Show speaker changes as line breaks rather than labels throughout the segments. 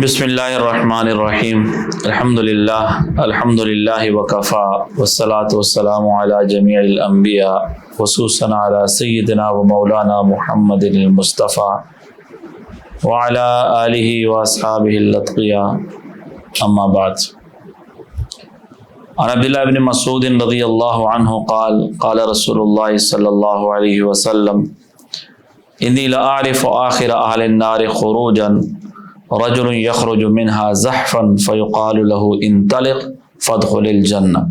بسم اللہ الرحمن الرحیم الحمد للہ وکفا والصلاة والسلام علی جمیع الانبیاء خصوصاً علی سیدنا و مولانا محمد المصطفیٰ وعلی آلہ واصحابہ الاتقیاء اما بعد. عن عبداللہ بن مسعود رضی اللہ عنہ قال قال رسول اللہ صلی اللہ علیہ وسلم انی لأعرف آخر اہل النار خروجا رجل يخرج منها زحفا فيقال له انطلق فادخل الجنة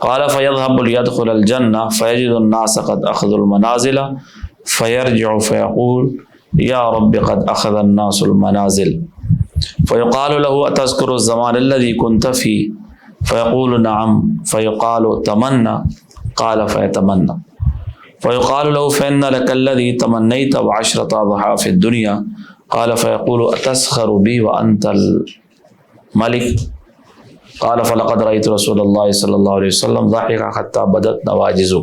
قال فيذهب ليدخل الجنة فيجد الناس قد أخذوا المنازل فيرجع فيقول يا رب قد أخذ الناس المنازل فيقال له أتذكر الزمان الذي كنت فيه فيقول نعم فيقال تمنى قال فيتمنى فيقال له فإن لك الذي تمنيت وعشرة أضعاف في الدنيا قال فيقول أتسخر بي وأنت الملك قال فلقد رأيت رسول الله صلى الله عليه وسلم ضحك حتى بدت نواجزه.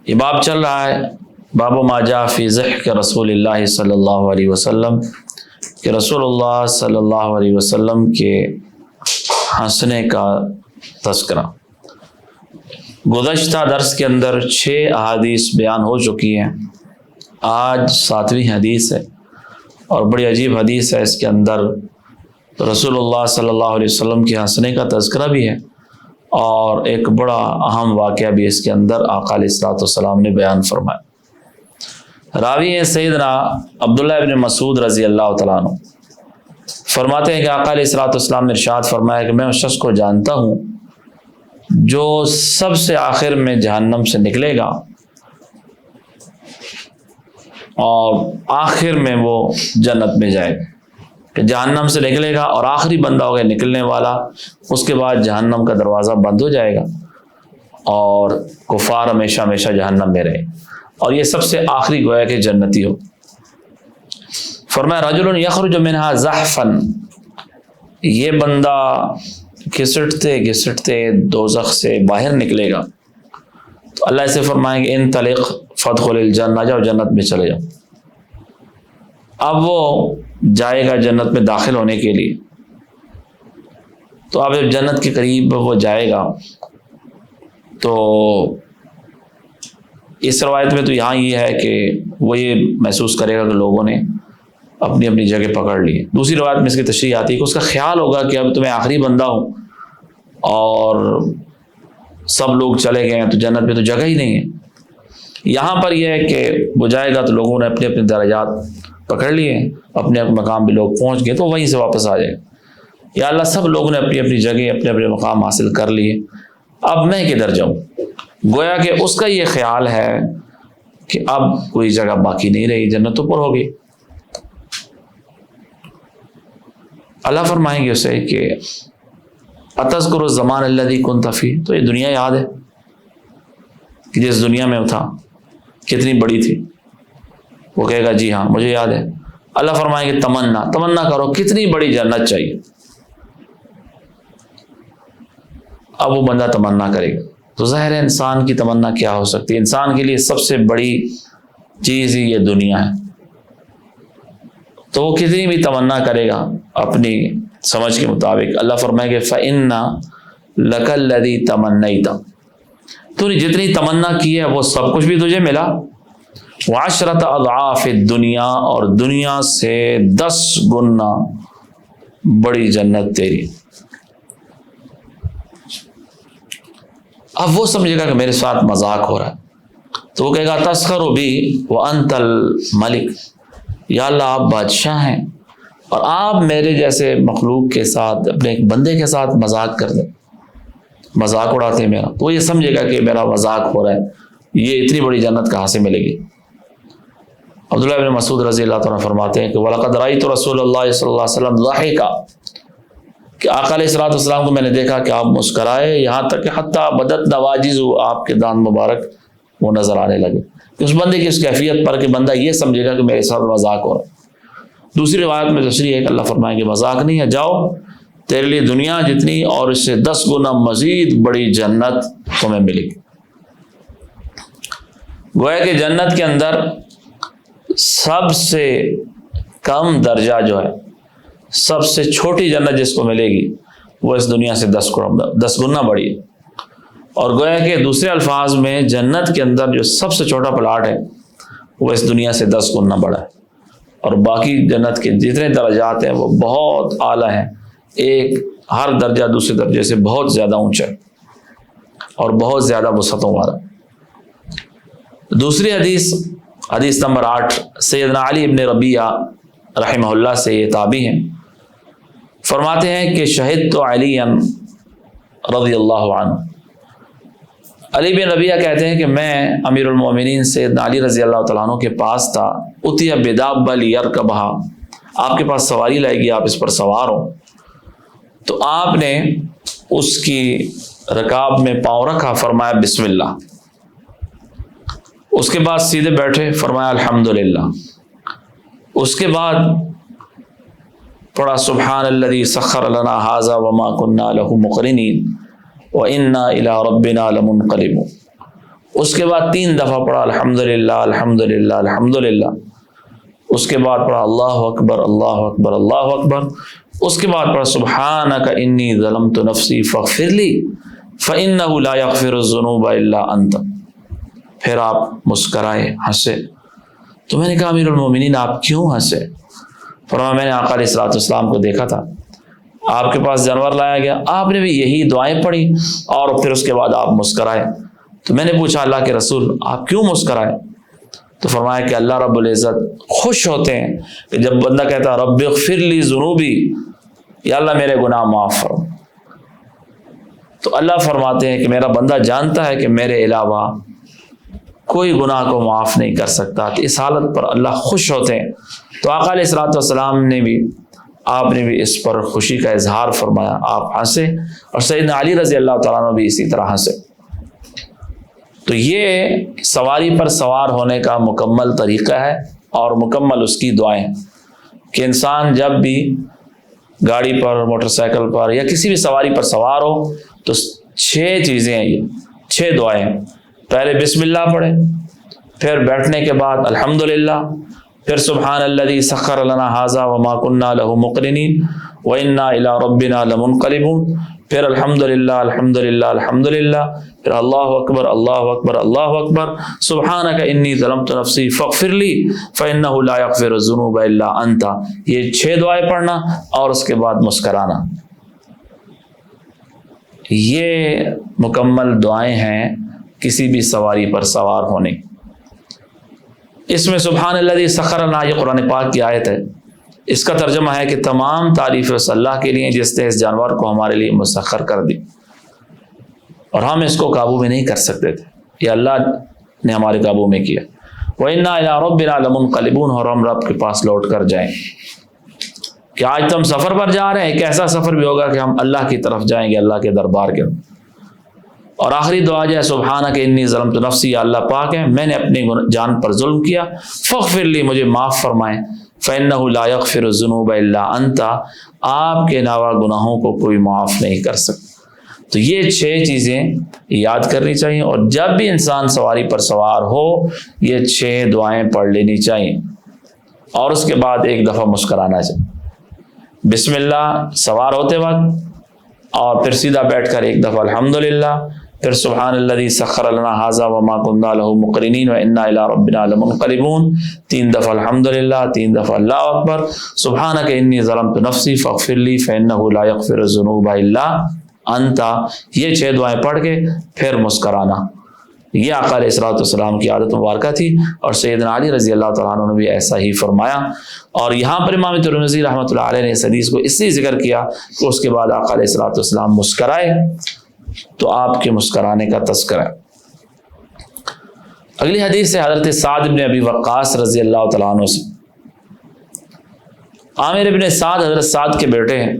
یہ باب چل رہا ہے باب ما جاء فی ضحك رسول اللہ صلی اللہ علیہ وسلم کہ رسول اللہ صلی اللہ علیہ وسلم کے ہنسنے کا تذکرہ. گزشتہ درس کے اندر 6 احادیث بیان ہو چکی ہیں. آج 7ویں حدیث ہے اور بڑی عجیب حدیث ہے. اس کے اندر رسول اللہ صلی اللہ علیہ وسلم کے ہنسنے کا تذکرہ بھی ہے اور ایک بڑا اہم واقعہ بھی اس کے اندر آقا علیہ الصلوۃ والسلام نے بیان فرمایا. راوی ہیں سیدنا عبداللہ بن مسعود رضی اللہ تعالیٰ عنہ. فرماتے ہیں کہ آقا علیہ الصلوۃ والسلام نے ارشاد فرمایا کہ میں اس شخص کو جانتا ہوں جو سب سے آخر میں جہنم سے نکلے گا اور آخر میں وہ جنت میں جائے گا. کہ جہنم سے نکلے گا اور آخری بندہ ہوگا نکلنے والا. اس کے بعد جہنم کا دروازہ بند ہو جائے گا اور کفار ہمیشہ ہمیشہ جہنم میں رہے اور یہ سب سے آخری گویا کہ جنتی ہو. فرمایا رجل یخرج منها زحفا، یہ بندہ گھسٹتے گھسٹتے دوزخ سے باہر نکلے گا تو اللہ اسے فرمائیں گے انطلق فادخل الجنہ، جاؤ جنت میں چلے جاؤ. اب وہ جائے گا جنت میں داخل ہونے کے لیے. تو اب جب جنت کے قریب وہ جائے گا تو اس روایت میں تو یہاں یہ ہے کہ وہ یہ محسوس کرے گا کہ لوگوں نے اپنی اپنی جگہ پکڑ لی. دوسری روایت میں اس کی تشریح آتی ہے کہ اس کا خیال ہوگا کہ اب تو میں آخری بندہ ہوں اور سب لوگ چلے گئے ہیں تو جنت میں تو جگہ ہی نہیں ہے. یہاں پر یہ ہے کہ وہ جائے گا تو لوگوں نے اپنے اپنے درجات پکڑ لیے، اپنے اپنے مقام پہ لوگ پہنچ گئے تو وہیں سے واپس آ جائے. یا اللہ سب لوگوں نے اپنی اپنی جگہ اپنے اپنے مقام حاصل کر لیے، اب میں کدھر جاؤں. گویا کہ اس کا یہ خیال ہے کہ اب کوئی جگہ باقی نہیں رہی، جنت تو پر ہو گئی. اللہ فرمائیں گے اسے کہ اتذکر الزمان الذی کنت فیہ، تو یہ دنیا یاد ہے کہ جس دنیا میں تھا کتنی بڑی تھی؟ وہ کہے گا جی ہاں مجھے یاد ہے. اللہ فرمائیں گے تمنا کرو کتنی بڑی جنت چاہیے. اب وہ بندہ تمنا کرے گا تو ظاہر ہے انسان کی تمنا کیا ہو سکتی ہے؟ انسان کے لیے سب سے بڑی چیز ہی یہ دنیا ہے. تو وہ کتنی بھی تمنا کرے گا اپنی سمجھ کے مطابق. اللہ فرمائے کہ فَإِنَّ لَكَ الَّذِي تَمَنَّيْتَ، تو نے جتنی تمنا کی ہے وہ سب کچھ بھی تجھے ملا. وَعَشْرَةَ أَضْعَافِ الدُّنْيَا، اور دنیا سے 10 گنا بڑی جنت تیری. اب وہ سمجھے گا کہ میرے ساتھ مذاق ہو رہا ہے تو وہ کہے گا تسخر بی وانت الملک، یا اللہ آپ بادشاہ ہیں اور آپ میرے جیسے مخلوق کے ساتھ اپنے ایک بندے کے ساتھ مذاق کر دیں، مذاق اڑاتے ہیں میرا. تو وہ یہ سمجھے گا کہ میرا مذاق ہو رہا ہے، یہ اتنی بڑی جنت کہاں سے ملے گی. عبداللہ بن مسعود رضی اللہ تعالیٰ فرماتے ہیں کہ وَلَقَدْ رَأَيْتُ رَسُولَ اللَّهِ صلی اللہ علیہ وسلم ضَحِكَ، کہ آقا علیہ الصلوۃ والسلام کو میں نے دیکھا کہ آپ مسکرائے یہاں تک کہ حتیٰ بدت نواجز، آپ کے دانت مبارک وہ نظر آنے لگے. اس بندے کی اس کیفیت پر کہ بندہ یہ سمجھے گا کہ میرے ساتھ مذاق ہو رہا ہے. دوسری روایت میں تشریح ہے کہ اللہ فرمائے کہ مذاق نہیں ہے، جاؤ تیرے لیے دنیا جتنی اور اس سے 10 گنا مزید بڑی جنت تمہیں ملے گی. گویا کہ جنت کے اندر سب سے کم درجہ جو ہے، سب سے چھوٹی جنت جس کو ملے گی وہ اس دنیا سے 10 گنا بڑی ہے۔ اور گویا کہ دوسرے الفاظ میں جنت کے اندر جو سب سے چھوٹا پلاٹ ہے وہ اس دنیا سے 10 گنا بڑا ہے، اور باقی جنت کے جتنے درجات ہیں وہ بہت اعلیٰ ہیں، ایک ہر درجہ دوسرے درجے سے بہت زیادہ اونچا ہے اور بہت زیادہ وسعتوں والا۔ دوسری حدیث نمبر 8 سیدنا علی ابن ربیعہ رحمہ اللہ سے، یہ تابعی ہیں، فرماتے ہیں کہ شہدت علی رضی اللہ عنہ، علی بن ربیعہ کہتے ہیں کہ میں امیر المومنین سیدنا علی رضی اللہ تعالیٰ عنہ کے پاس تھا، اتیا بدابہ لیرکبھا، آپ کے پاس سواری لائے گی، آپ اس پر سوار ہو، تو آپ نے اس کی رکاب میں پاؤں رکھا، فرمایا بسم اللہ، اس کے بعد سیدھے بیٹھے، فرمایا الحمدللہ، اس کے بعد پڑھا سبحان الذی سخر لنا ھذا وما كنا له مقرنین وَإِنَّا إِلَىٰ رَبِّنَا لَمُنْقَلِبُونَ، اس کے بعد 3 دفعہ پڑھا الحمدللہ الحمدللہ الحمدللہ، اس کے بعد پڑھا اللہ اکبر اللہ اکبر اللہ اکبر، اس کے بعد پڑھا سبحانک انی ظلمت نفسی فاغفر لی فإنہ لا یغفر الذنوب الا انت، پھر آپ مسکرائے، ہنسے۔ تو میں نے کہا امیر المومنین آپ کیوں ہنسے؟ فرمایا میں نے آقا علیہ الصلوۃ والسلام کو دیکھا تھا، آپ کے پاس جانور لایا گیا، آپ نے بھی یہی دعائیں پڑھی اور پھر اس کے بعد آپ مسکرائے، تو میں نے پوچھا اللہ کے رسول آپ کیوں مسکرائے؟ تو فرمایا کہ اللہ رب العزت خوش ہوتے ہیں کہ جب بندہ کہتا رب اغفر لی ذنوبی، یا اللہ میرے گناہ معاف فرما، تو اللہ فرماتے ہیں کہ میرا بندہ جانتا ہے کہ میرے علاوہ کوئی گناہ کو معاف نہیں کر سکتا، تو اس حالت پر اللہ خوش ہوتے ہیں۔ تو آقا علیہ الصلوۃ والسلام نے بھی، آپ نے بھی اس پر خوشی کا اظہار فرمایا، آپ ہنسے، اور سیدنا علی رضی اللہ تعالیٰ عنہ بھی اسی طرح ہنسے۔ تو یہ سواری پر سوار ہونے کا مکمل طریقہ ہے اور مکمل اس کی دعائیں، کہ انسان جب بھی گاڑی پر، موٹر سائیکل پر یا کسی بھی سواری پر سوار ہو تو 6 چیزیں ہیں، یہ 6 دعائیں، پہلے بسم اللہ پڑھیں، پھر بیٹھنے کے بعد الحمدللہ، پھر سبحان الذی سخر لنا ھذا وما كنا له مقرنین وإنا إلی ربنا لمنقلبون، پھر الحمدللہ الحمدللہ الحمدللہ، پھر اللہ اکبر اللہ اکبر اللہ اکبر، سبحانک انی ظلمت نفسی فاغفر لی فإنہ لا یغفر الذنوب الا انت، یہ 6 دعائیں پڑھنا اور اس کے بعد مسکرانا، یہ مکمل دعائیں ہیں کسی بھی سواری پر سوار ہونے۔ اس میں سبحان الذی سخر لنا، یہ قرآن پاک کی آیت ہے، اس کا ترجمہ ہے کہ تمام تعریف اس اللہ کے لیے جس نے اس جانور کو ہمارے لیے مسخر کر دی اور ہم اس کو قابو میں نہیں کر سکتے تھے، یہ اللہ نے ہمارے قابو میں کیا۔ وَإِنَّا إِلَىٰ رَبِّنَا لَمُنْقَلِبُونَ، اور ہم رب کے پاس لوٹ کر جائیں۔ کہ آج تم سفر پر جا رہے ہیں، ایک ایسا سفر بھی ہوگا کہ ہم اللہ کی طرف جائیں گے، اللہ کے دربار کے۔ اور آخری دعا جو ہے سبحانک انی ظلمت نفسی، یا اللہ پاک ہے میں نے اپنی جان پر ظلم کیا، فاغفر لی، مجھے معاف فرمائیں، فإنہ لا یغفر الذنوب الا انت، آپ کے علاوہ گناہوں کو کوئی معاف نہیں کر سکتا۔ تو یہ 6 چیزیں یاد کرنی چاہیے، اور جب بھی انسان سواری پر سوار ہو یہ 6 دعائیں پڑھ لینی چاہیے، اور اس کے بعد ایک دفعہ مسکرانا چاہیے، بسم اللہ سوار ہوتے وقت، اور پھر سیدھا بیٹھ کر ایک دفعہ الحمدللہ، پھر سبحان الذی سخر لنا ھذا وما كنا له مقرنین وانا الی ربنا لمنقلبون، 3 دفعہ الحمدللہ، 3 دفعہ اللہ اکبر، سبحانک انی ظلمت نفسی فاغفر لی فانہ لا یغفر الذنوب الا انت، یہ 6 دعائیں پڑھ کے پھر مسکرانا۔ یہ آقا علیہ الصلوۃ والسلام کی عادت مبارکہ تھی، اور سیدنا علی رضی اللہ تعالیٰ عنہ نے بھی ایسا ہی فرمایا۔ اور یہاں پر امام ترمذی رحمۃ اللہ علیہ نے اس حدیث کو اس لیے ذکر کیا کہ اس کے بعد آقا علیہ الصلوۃ والسلام مسکرائے، تو آپ کے مسکرانے کا تذکرہ۔ اگلی حدیث ہے حضرت سعد بن ابی وقاص رضی اللہ تعالیٰ عنہ سے۔ عامر بن سعد حضرت سعد کے بیٹے ہیں،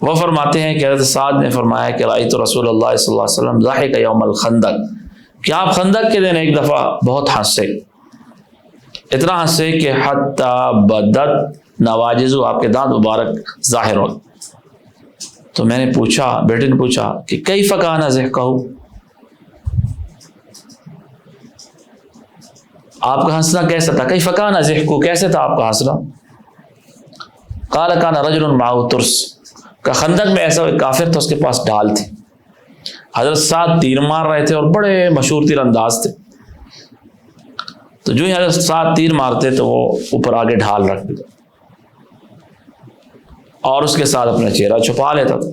وہ فرماتے ہیں کہ حضرت سعد نے فرمایا کہ رأیت رسول اللہ صلی اللہ علیہ وسلم ضحک یوم الخندق، کہ آپ خندق کے دن ایک دفعہ بہت ہنسے، اتنا ہنسے کہ حتی بدت نواجذ، آپ کے دانت مبارک ظاہر ہو۔ تو میں نے پوچھا، بیٹے نے پوچھا کہ کیف کان ضحکہ، آپ کا ہنسنا کیسا تھا؟ کیف کان ضحکہ، کیسے تھا آپ کا ہنسنا؟ قال کان رجل معه ترس، کہ خندق میں ایسا ایک کافر تھا، اس کے پاس ڈھال تھی. حضرت سعد تیر مار رہے تھے اور بڑے مشہور تیر انداز تھے. تو جو ہی حضرت سعد تیر مارتے تو وہ اوپر آگے ڈھال رکھ دیتا اور اس کے ساتھ اپنا چہرہ چھپا لیتا تھا.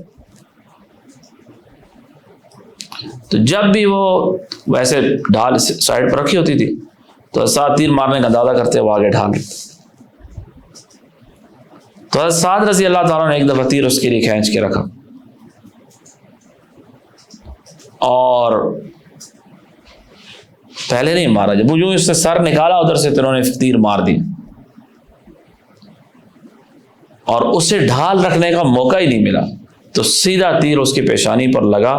تو جب بھی وہ ویسے ڈھال سائڈ پر رکھی ہوتی تھی تو سعد تیر مارنے کا اندازہ کرتے وہ آگے ڈھال لیتے. تو حضرت سعد رضی اللہ تعالیٰ نے ایک دفعہ تیر اس کے لیے کھینچ کے رکھا اور پہلے نہیں مارا. جب وہ جو اس سے سر نکالا ادھر سے تو انہوں نے تیر مار دی اور اسے ڈھال رکھنے کا موقع ہی نہیں ملا. تو سیدھا تیر اس کی پیشانی پر لگا.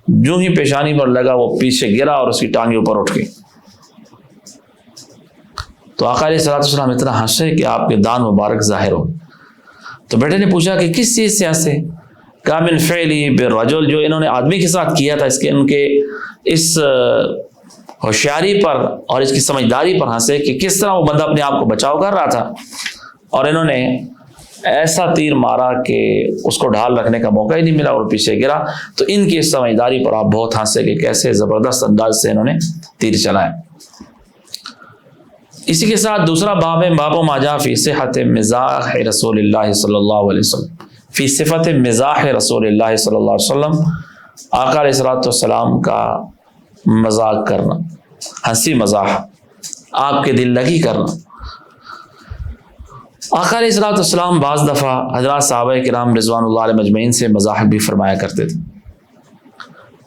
جو ہی پیشانی پر لگا وہ پیچھے گرا اور اس کی ٹانگیں اوپر اٹھ گئی. تو آقا علیہ الصلوۃ والسلام اتنا ہنسے کہ آپ کے دان مبارک ظاہر ہو. تو بیٹے نے پوچھا کہ کس چیز سے ہنسے؟ کہا من فعلی بالرجل، جو انہوں نے آدمی کے ساتھ کیا تھا، ان کے اس ہوشیاری پر اور اس کی سمجھداری پر ہنسے کہ کس طرح وہ بندہ اپنے آپ کو بچاؤ کر رہا تھا اور انہوں نے ایسا تیر مارا کہ اس کو ڈھال رکھنے کا موقع ہی نہیں ملا اور پیچھے گرا. تو ان کی اس سمجھداری پر آپ بہت ہنسے کہ کیسے زبردست انداز سے انہوں نے تیر چلایا. اسی کے ساتھ دوسرا باب ہے باب ما جاء فی صحت مزاح رسول اللہ صلی اللہ علیہ وسلم، فی صفت مزاح رسول اللہ صلی اللہ علیہ وسلم، آقا علیہ الصلوۃ والسلام کا مذاق کرنا، ہنسی مزاح، آپ کے دل لگی کرنا. آقا علیہ الصلوۃ والسلام بعض دفعہ حضرات صحابہ کرام رضوان اللہ علیہ مجمعین سے مزاح بھی فرمایا کرتے تھے.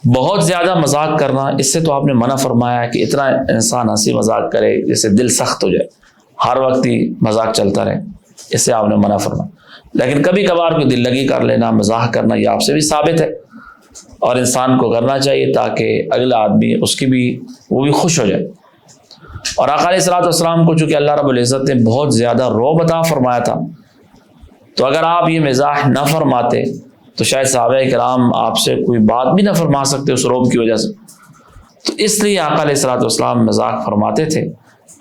بہت زیادہ مذاق کرنا، اس سے تو آپ نے منع فرمایا کہ اتنا انسان ہنسی مذاق کرے جیسے دل سخت ہو جائے، ہر وقت ہی مذاق چلتا رہے، اس سے آپ نے منع فرمایا. لیکن کبھی کبھار کوئی دل لگی کر لینا، مزاح کرنا، یہ آپ سے بھی ثابت ہے اور انسان کو کرنا چاہیے تاکہ اگلا آدمی اس کی بھی وہ بھی خوش ہو جائے. اور آقا علیہ الصلوۃ والسلام کو چونکہ اللہ رب العزت نے بہت زیادہ رعب عطا فرمایا تھا، تو اگر آپ یہ مزاح نہ فرماتے تو شاید صحابہ کرام آپ سے کوئی بات بھی نہ فرما سکتے اس رعب کی وجہ سے. تو اس لیے آقا علیہ الصلوۃ والسلام مزاح فرماتے تھے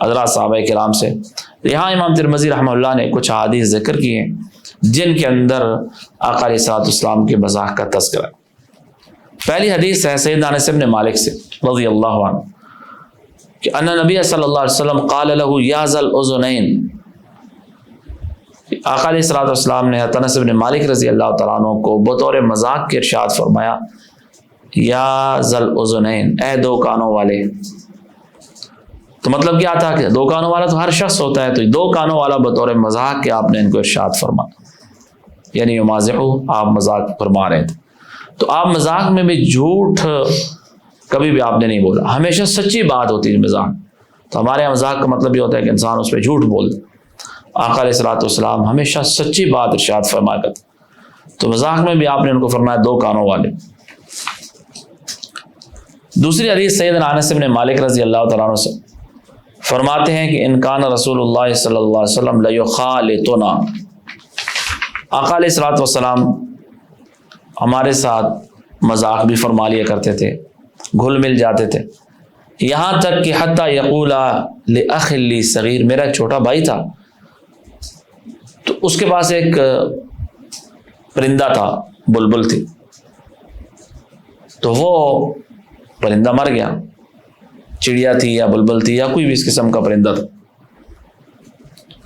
حضرات صحابہ کرام سے. یہاں امام ترمذی رحمہ اللہ نے کچھ احادیث ذکر کی ہیں جن کے اندر آقا علیہ الصلوۃ والسلام کے مزاح کا تذکرہ. پہلی حدیث ہے سیدنا انس بن مالک سے رضی اللہ عنہ کہ ان نبی صلی اللہ علیہ وسلم قال له یا ذا الاذنین، آقا علیہ الصلوۃ والسلام نے انس بن مالک رضی اللہ تعالیٰ عنہ کو بطور مذاق کے ارشاد فرمایا یا ذا الاذنین، اے دو کانوں والے. تو مطلب کیا تھا کہ دو کانوں والا تو ہر شخص ہوتا ہے، تو دو کانوں والا بطور مذاق کے آپ نے ان کو ارشاد فرمایا، یعنی یمازحو، آپ مذاق فرما رہے تھے. تو آپ مذاق میں بھی جھوٹ کبھی بھی آپ نے نہیں بولا، ہمیشہ سچی بات ہوتی ہے مذاق. تو ہمارے یہاں مذاق کا مطلب یہ ہوتا ہے کہ انسان اس پہ جھوٹ بول دے. آقا علیہ الصلوۃ والسلام ہمیشہ سچی بات ارشاد فرمایا کرتے. تو مذاق میں بھی آپ نے ان کو فرمایا دو کانوں والے. دوسری حدیث سیدنا انس بن مالک رضی اللہ تعالیٰ عنہ سے فرماتے ہیں کہ ان کان رسول اللہ صلی اللہ علیہ وسلم لیخالطنا، آقا علیہ الصلوۃ والسلام ہمارے ساتھ مذاق بھی فرما لیا کرتے تھے، گھل مل جاتے تھے، یہاں تک کہ حتی یقول لأخ لی صغیر، میرا ایک چھوٹا بھائی تھا تو اس کے پاس ایک پرندہ تھا، بلبل تھی، تو وہ پرندہ مر گیا، چڑیا تھی یا بلبل تھی یا کوئی بھی اس قسم کا پرندہ تھا.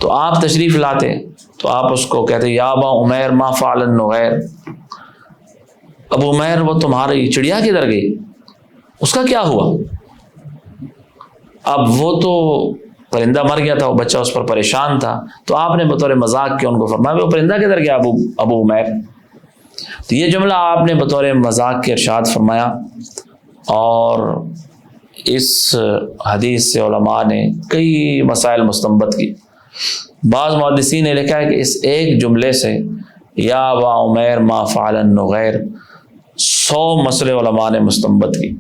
تو آپ تشریف لاتے تو آپ اس کو کہتے یا ابا عمیر ما فعل النغیر، ابو عمیر وہ تمہاری چڑیا کدھر گئی، اس کا کیا ہوا؟ اب وہ تو پرندہ مر گیا تھا، وہ بچہ اس پر پریشان تھا، تو آپ نے بطور مذاق کے ان کو فرمایا وہ پرندہ کدھر گیا ابو عمیر. تو یہ جملہ آپ نے بطور مذاق کے ارشاد فرمایا. اور اس حدیث سے علماء نے کئی مسائل مستنبط کی. بعض محدثین نے لکھا ہے کہ اس ایک جملے سے یا ابا عمیر ما فعل النغیر 100 مسئلے علماء نے مستنبط کی.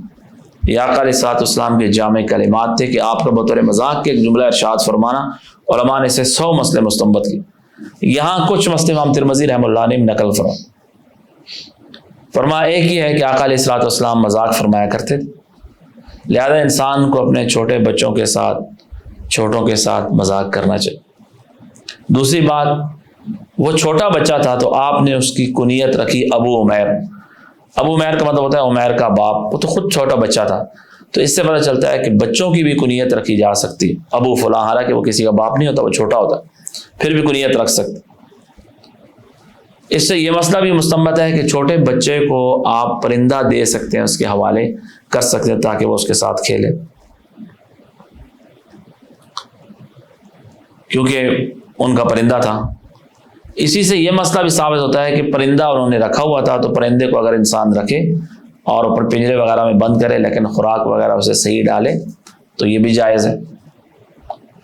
یہ آقا علیہ الصلوۃ والسلام کے جامع کلمات تھے کہ آپ کا بطور مذاق کے ایک جملہ ارشاد فرمانا، علماء نے اسے 100 مسئلے مستنبط کی. یہاں کچھ مسئلے امام ترمذی رحمہ اللہ نے نقل فرمایا. ایک ہی ہے کہ آقا علیہ الصلوۃ والسلام مذاق فرمایا کرتے تھے، لہذا انسان کو اپنے چھوٹے بچوں کے ساتھ، چھوٹوں کے ساتھ مذاق کرنا چاہیے. دوسری بات وہ چھوٹا بچہ تھا تو آپ نے اس کی کنیت رکھی ابو عمیر. ابو عمیر کا مطلب ہوتا ہے عمیر کا باپ. وہ تو خود چھوٹا بچہ تھا. تو اس سے پتہ چلتا ہے کہ بچوں کی بھی کنیت رکھی جا سکتی. ابو فلاں، حالانکہ وہ کسی کا باپ نہیں ہوتا، وہ چھوٹا ہوتا، پھر بھی کنیت رکھ سکتے. اس سے یہ مسئلہ بھی مستنبط ہے کہ چھوٹے بچے کو آپ پرندہ دے سکتے ہیں، اس کے حوالے کر سکتے ہیں تاکہ وہ اس کے ساتھ کھیلے، کیونکہ ان کا پرندہ تھا. اسی سے یہ مسئلہ بھی ثابت ہوتا ہے کہ پرندہ انہوں نے رکھا ہوا تھا، تو پرندے کو اگر انسان رکھے اور اوپر پنجرے وغیرہ میں بند کرے لیکن خوراک وغیرہ اسے صحیح ڈالے تو یہ بھی جائز ہے.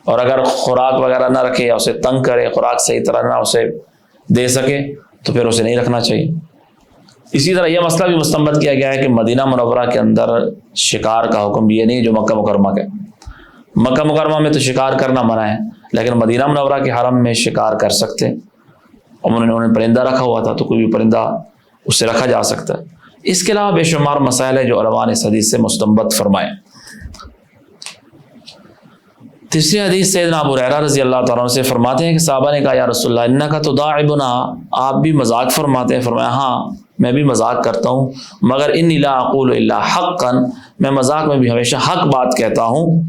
اور اگر خوراک وغیرہ نہ رکھے یا اسے تنگ کرے، خوراک صحیح طرح نہ اسے دے سکے تو پھر اسے نہیں رکھنا چاہیے. اسی طرح یہ مسئلہ بھی مستنبط کیا گیا ہے کہ مدینہ منورہ کے اندر شکار کا حکم یہ نہیں جو مکہ مکرمہ کے. مکہ مکرمہ میں تو شکار کرنا منع ہے، لیکن مدینہ منورہ کے حرم میں شکار کر سکتے. انہوں نے پرندہ رکھا ہوا تھا تو کوئی بھی پرندہ اس سے رکھا جا سکتا ہے. اس کے علاوہ بے شمار مسائل ہیں جو علماء نے اس حدیث سے مستنبط فرمائے. تیسری حدیث سیدنا ابو ہریرہ رضی اللہ تعالیٰ عنہ سے فرماتے ہیں کہ صحابہ نے کہا یا رسول اللہ انک تداعبنا، آپ بھی مذاق فرماتے ہیں. فرمایا ہاں میں بھی مذاق کرتا ہوں، مگر انی لا اقول الا حقا، میں مذاق میں بھی ہمیشہ حق بات کہتا ہوں،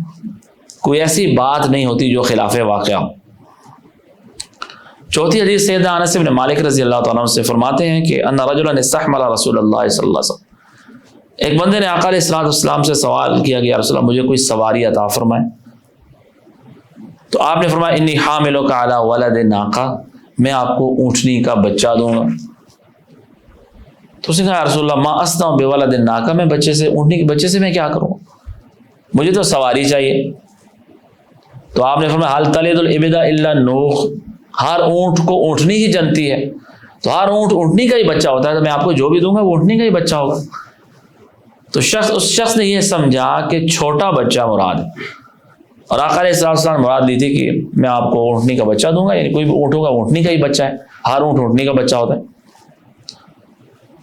کوئی ایسی بات نہیں ہوتی جو خلاف واقعہ. چوتھی حدیث سیدنا انس بن مالک رضی اللہ تعالیٰ عنہ سے فرماتے ہیں کہ ان رجلا استحمل رسول اللہ صلی اللہ علیہ وسلم، ایک بندے نے آقا علیہ الصلوۃ والسلام سے سوال کیا کہ یا رسول اللہ مجھے کوئی سواری عطا فرمائے. تو آپ نے فرمایا انی حاملک علی ولد ناقہ، میں آپ کو اونٹنی کا بچہ دوں گا. تو اس نے کہا یا رسول اللہ ما اصنع بولد ناقہ، میں بچے سے، اونٹنی کے بچے سے میں کیا کروں، مجھے تو سواری چاہیے. تو آپ نے فرمایا حل تلد الابل الا نوخ، ہر اونٹ کو اونٹنی ہی جنتی ہے، تو ہر اونٹ اونٹنی کا ہی بچہ ہوتا ہے، تو میں آپ کو جو بھی دوں گا وہ اونٹنی کا ہی بچہ ہوگا. تو اس شخص نے یہ سمجھا کہ چھوٹا بچہ مراد ہے، اور آقا علیہ السلام مراد لی تھی کہ میں آپ کو اونٹنی کا بچہ دوں گا، یعنی کوئی بھی اونٹ ہوگا اونٹنی کا ہی بچہ ہے، ہر اونٹ اونٹنی کا بچہ ہوتا ہے.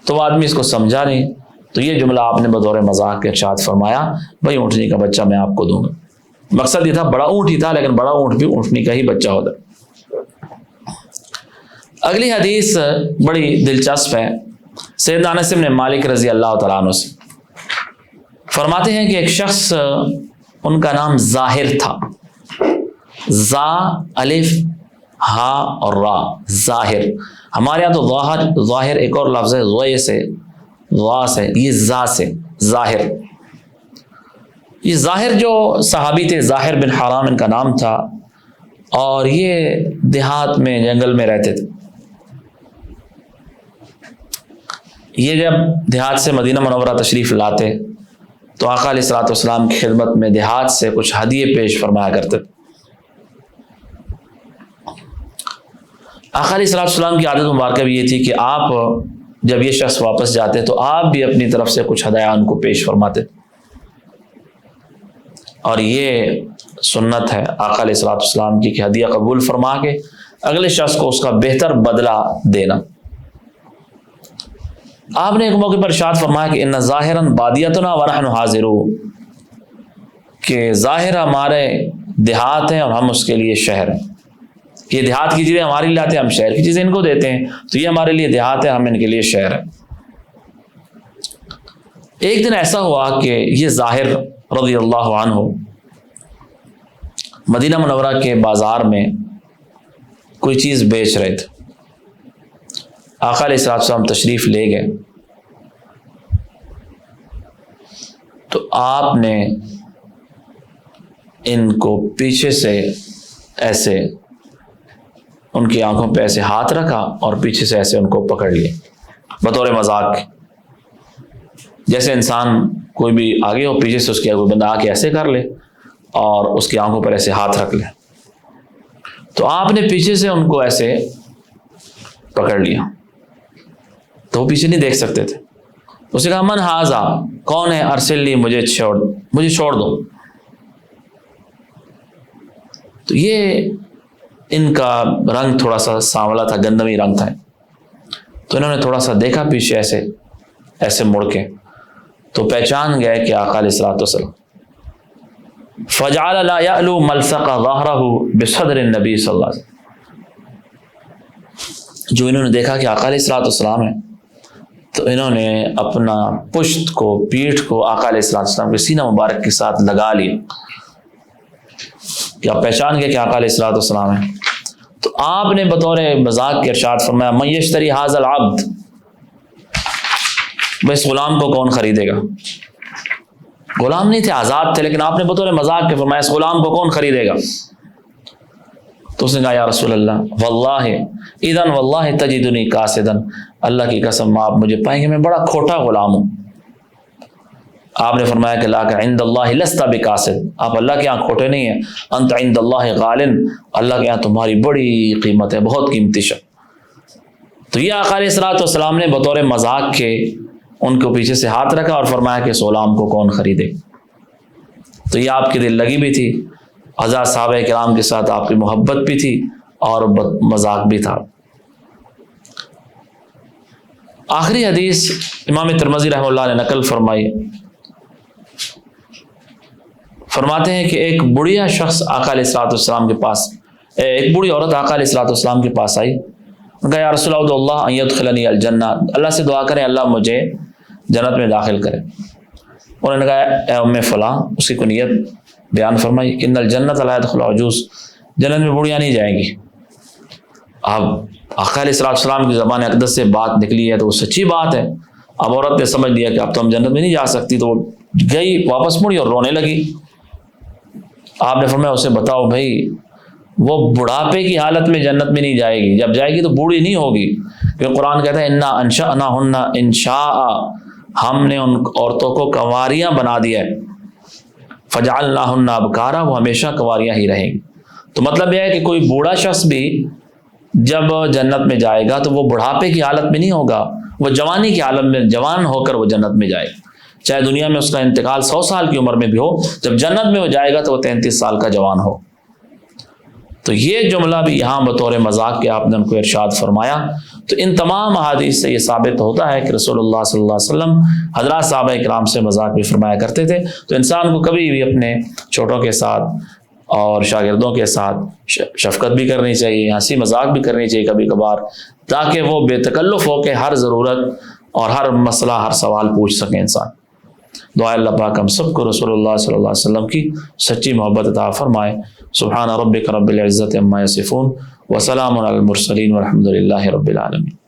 تو وہ آدمی اس کو سمجھا نہیں، تو یہ جملہ آپ نے بطور مذاق کے ارشاد فرمایا بھائی اونٹنی کا بچہ میں آپ کو دوں گا. مقصد یہ تھا بڑا اونٹ ہی تھا، لیکن بڑا اونٹ بھی اونٹنی کا ہی بچہ ہوتا ہے. اگلی حدیث بڑی دلچسپ ہے. سیدنا انس بن مالک رضی اللہ تعالیٰ عنہ سے فرماتے ہیں کہ ایک شخص، ان کا نام ظاہر تھا، زا الف ہا اور را، ظاہر. ہمارے یہاں تو ظاہر ایک اور لفظ ہے غوئے سے، غا سے، یہ زا سے ظاہر. یہ ظاہر جو صحابی تھے، ظاہر بن حرام ان کا نام تھا، اور یہ دیہات میں جنگل میں رہتے تھے. یہ جب دیہات سے مدینہ منورہ تشریف لاتے تو آقا علیہ الصلوۃ والسلام کی خدمت میں دیہات سے کچھ ہدیے پیش فرمایا کرتے. آقا علیہ الصلوۃ والسلام کی عادت مبارکہ بھی یہ تھی کہ آپ جب یہ شخص واپس جاتے تو آپ بھی اپنی طرف سے کچھ ہدایہ ان کو پیش فرماتے. اور یہ سنت ہے آقا علیہ الصلوۃ والسلام کی کہ ہدیہ قبول فرما کے اگلے شخص کو اس کا بہتر بدلہ دینا. آپ نے ایک موقع پر ارشاد فرمایا کہ ان ظاہراً بادیتنا ونحن حاضرون، کہ ظاہر ہمارے دیہات ہیں اور ہم اس کے لیے شہر ہیں. یہ دیہات کی چیزیں ہمارے لیے لاتے ہیں، ہم شہر کی چیزیں ان کو دیتے ہیں، تو یہ ہمارے لیے دیہات ہے، ہم ان کے لیے شہر ہیں. ایک دن ایسا ہوا کہ یہ ظاہر رضی اللہ عنہ مدینہ منورہ کے بازار میں کوئی چیز بیچ رہے تھے. آقا علیہ السلام تشریف لے گئے تو آپ نے ان کو پیچھے سے ایسے ان کی آنکھوں پہ ایسے ہاتھ رکھا اور پیچھے سے ایسے ان کو پکڑ لیے بطور مذاق. جیسے انسان کوئی بھی آگے ہو، پیچھے سے اس کے کوئی بندہ آ کے ایسے کر لے اور اس کی آنکھوں پر ایسے ہاتھ رکھ لے. تو آپ نے پیچھے سے ان کو ایسے پکڑ لیا تو وہ پیچھے نہیں دیکھ سکتے تھے. اس نے کہا من ہاذا، کون ہے، ارسل لی، مجھے چھوڑ دو. تو یہ ان کا رنگ تھوڑا سا سانولا تھا، گندمی رنگ تھا. تو انہوں نے تھوڑا سا دیکھا پیچھے ایسے مڑ کے، تو پہچان گئے کہ آقا علیہ الصلوۃ والسلام. فجعل لا يألو ملصق ظهره بصدر النبي صلی اللہ علیہ وسلم، جو انہوں نے دیکھا کہ آقا علیہ الصلوۃ والسلام ہے تو انہوں نے اپنا پشت کو، پیٹھ کو آقا علیہ الصلوۃ والسلام کے سینہ مبارک کے ساتھ لگا لیا کہ آپ پہچان گئے کہ آقا علیہ الصلوۃ والسلام ہے. تو آپ نے بطور مذاق کے ارشاد فرمایا من یشتری ھذا العبد، بس غلام کو کون خریدے گا؟ غلام نہیں تھے، آزاد تھے، لیکن آپ نے بطور مذاق کے فرمایا اس غلام کو کون خریدے گا؟ تو اس نے کہا یا رسول اللہ واللہ اذن واللہ تجدنی کاسدا، اللہ کی قسم آپ مجھے پائیں گے میں بڑا کھوٹا غلام ہوں. آپ نے فرمایا کہ لاک عند اللہ لست بکاسد، آپ اللہ کے یہاں کھوٹے نہیں ہیں، انت عند اللہ غالن، اللہ کے یہاں تمہاری بڑی قیمت ہے، بہت قیمتی شخص. تو یہ آقا علیہ الصلوۃ والسلام نے بطور مذاق کے ان کو پیچھے سے ہاتھ رکھا اور فرمایا کہ اس غلام کو کون خریدے. تو یہ آپ کی دل لگی بھی تھی، حضرات صحابہ کرام کے ساتھ آپ کی محبت بھی تھی اور مذاق بھی تھا. آخری حدیث امام ترمذی رحمہ اللہ نے نقل فرمائی، فرماتے ہیں کہ ایک بڑھیا شخص آقا علیہ الصلوۃ والسلام کے پاس، ایک بوڑھی عورت آقا علیہ الصلوۃ والسلام کے پاس آئی، ان کا یا رسول اللہ ان یدخلنی الجنہ، اللہ سے دعا کریں اللہ مجھے جنت میں داخل کرے. انہوں نے کہا اے ام فلاں، اس کی کنیت بیان فرمائی، ان الجنت لا يدخل عجوز، جنت میں بوڑھیاں نہیں جائیں گی. اب آقا علیہ الصلوۃ والسلام کی زبان اقدس سے بات نکلی ہے تو وہ سچی بات ہے. اب عورت نے سمجھ لیا کہ اب تو ہم جنت میں نہیں جا سکتی، تو گئی واپس مڑی اور رونے لگی. آپ نے فرمایا اسے بتاؤ بھائی وہ بڑھاپے کی حالت میں جنت میں نہیں جائے گی، جب جائے گی تو بوڑھی نہیں ہوگی، کیونکہ قرآن کہتا ہے انا انشأناہن انشاء، ہم نے ان عورتوں کو کنواریاں بنا دیا ہے، فجعلناہن ابکارا، وہ ہمیشہ کنواریاں ہی رہیں گی. تو مطلب یہ ہے کہ کوئی بوڑھا شخص بھی جب جنت میں جائے گا تو وہ بڑھاپے کی حالت میں نہیں ہوگا، وہ جوانی کی حالت میں، جوان ہو کر وہ جنت میں جائے گا. چاہے دنیا میں اس کا انتقال 100 سال کی عمر میں بھی ہو، جب جنت میں وہ جائے گا تو وہ 33 سال کا جوان ہو. تو یہ جملہ بھی یہاں بطور مذاق کے آپ نے ان کو ارشاد فرمایا. تو ان تمام احادیث سے یہ ثابت ہوتا ہے کہ رسول اللہ صلی اللہ علیہ وسلم حضرات صحابہ کرام سے مذاق بھی فرمایا کرتے تھے. تو انسان کو کبھی بھی اپنے چھوٹوں کے ساتھ اور شاگردوں کے ساتھ شفقت بھی کرنی چاہیے، ہنسی مذاق بھی کرنی چاہیے کبھی کبھار، تاکہ وہ بے تکلف ہو کے ہر ضرورت اور ہر مسئلہ، ہر سوال پوچھ سکیں انسان. دعا اللہ پاک ہم سب کو رسول اللہ صلی اللہ علیہ وسلم کی سچی محبت عطا فرمائے. سبحان ربک رب العزت عما یصفون وسلام علی المرسلین والحمد للہ رب العالمین.